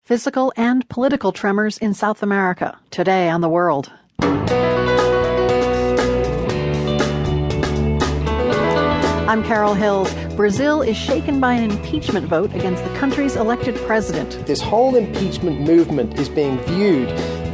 Physical and political tremors in South America, today on The World. I'm Carol Hills. Brazil is shaken by an impeachment vote against the country's elected president. This whole impeachment movement is being viewed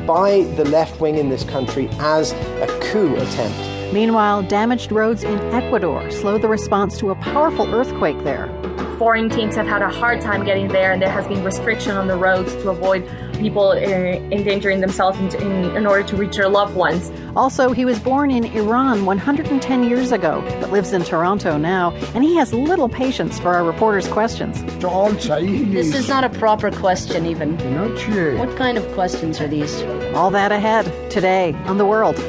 by the left wing in this country as a coup attempt. Meanwhile, damaged roads in Ecuador slow the response to a powerful earthquake there. Foreign teams have had a hard time getting there, and there has been restriction on the roads to avoid people endangering themselves in order to reach their loved ones. Also, he was born in Iran 110 years ago, but lives in Toronto now, and he has little patience for our reporters' questions. This is not a proper question, even. What kind of questions are these? All that ahead, today on The World.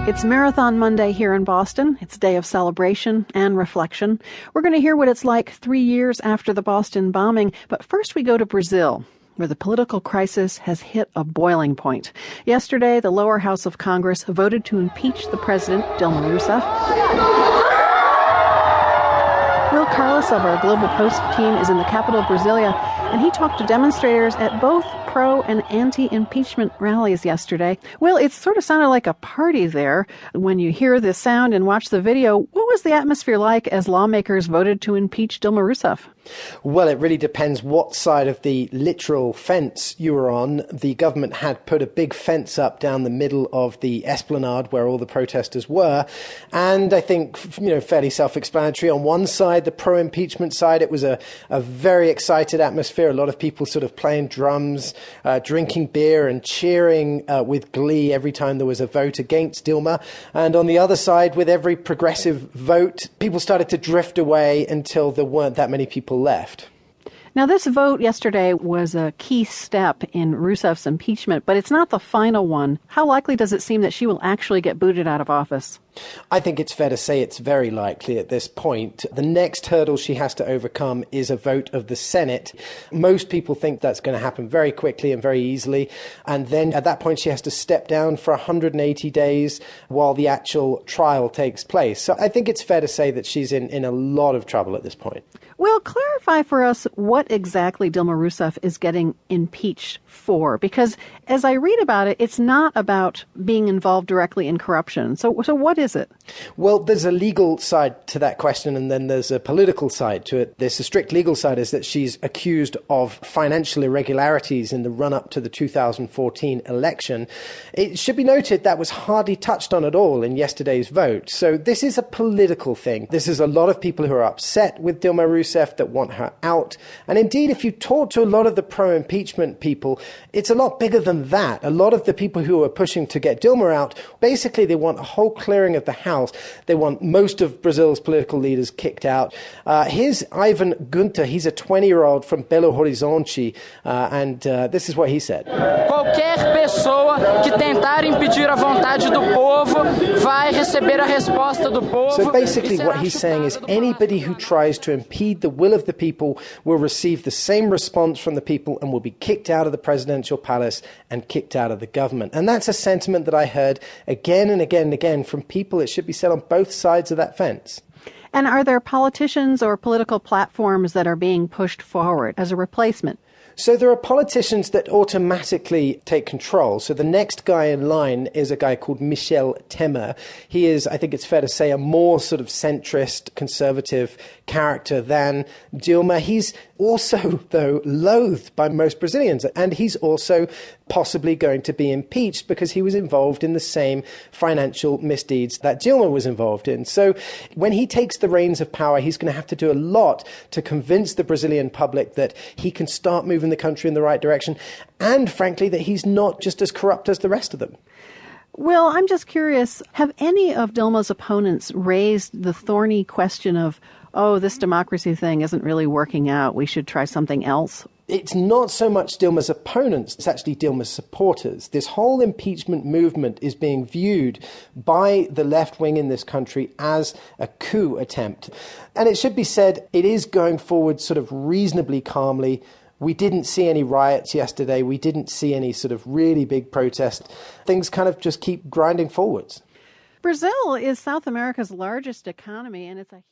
It's Marathon Monday here in Boston. It's a day of celebration and reflection. We're going to hear what it's like 3 years after the Boston bombing, but first we go to Brazil, where the political crisis has hit a boiling point. Yesterday, the lower house of Congress voted to impeach the president, Dilma Rousseff. Will Carlos of our Global Post team is in the capital, Brasilia, and he talked to demonstrators at both pro- and anti-impeachment rallies yesterday. Will, it sort of sounded like a party there. When you hear the sound and watch the video, what was the atmosphere like as lawmakers voted to impeach Dilma Rousseff? Well, it really depends what side of the literal fence you were on. The government had put a big fence up down the middle of the esplanade where all the protesters were. And I think, fairly self-explanatory. On one side, the pro-impeachment side, it was a very excited atmosphere. A lot of people sort of playing drums, drinking beer and cheering with glee every time there was a vote against Dilma. And on the other side, with every progressive vote, people started to drift away until there weren't that many people left. Now, this vote yesterday was a key step in Rousseff's impeachment, but it's not the final one. How likely does it seem that she will actually get booted out of office? I think it's fair to say it's very likely at this point. The next hurdle she has to overcome is a vote of the Senate. Most people think that's going to happen very quickly and very easily. And then at that point, she has to step down for 180 days while the actual trial takes place. So I think it's fair to say that she's in a lot of trouble at this point. Well, clarify for us what exactly Dilma Rousseff is getting impeached for, because as I read about it, it's not about being involved directly in corruption. So what is it? Well, there's a legal side to that question, and then there's a political side to it. There's a strict legal side, is that she's accused of financial irregularities in the run-up to the 2014 election. It should be noted that was hardly touched on at all in yesterday's vote. So this is a political thing. This is a lot of people who are upset with Dilma Rousseff that want her out. And indeed, if you talk to a lot of the pro-impeachment people, it's a lot bigger than that. A lot of the people who are pushing to get Dilma out, basically they want a whole clearing of the House. They want most of Brazil's political leaders kicked out. Here's Ivan Gunter. He's a 20-year-old from Belo Horizonte, and this is what he said. Qualquer pessoa que tentar impedir a vontade do povo vai receber a resposta do povo. So basically what he's saying is anybody who tries to impede the will of the people will receive the same response from the people and will be kicked out of the presidential palace and kicked out of the government. And that's a sentiment that I heard again and again and again from people, it should be said, on both sides of that fence. And are there politicians or political platforms that are being pushed forward as a replacement? So there are politicians that automatically take control. So the next guy in line is a guy called Michel Temer. He is, I think it's fair to say, a more sort of centrist, conservative character than Dilma. He's also, though, loathed by most Brazilians. And he's also possibly going to be impeached because he was involved in the same financial misdeeds that Dilma was involved in. So when he takes the reins of power, he's going to have to do a lot to convince the Brazilian public that he can start moving the country in the right direction, and frankly that he's not just as corrupt as the rest of them. Well, I'm just curious, have any of Dilma's opponents raised the thorny question of, this democracy thing isn't really working out, we should try something else? It's not so much Dilma's opponents, it's actually Dilma's supporters. This whole impeachment movement is being viewed by the left wing in this country as a coup attempt. And it should be said, it is going forward sort of reasonably calmly. We didn't see any riots yesterday. We didn't see any sort of really big protest. Things kind of just keep grinding forwards. Brazil is South America's largest economy, and it's a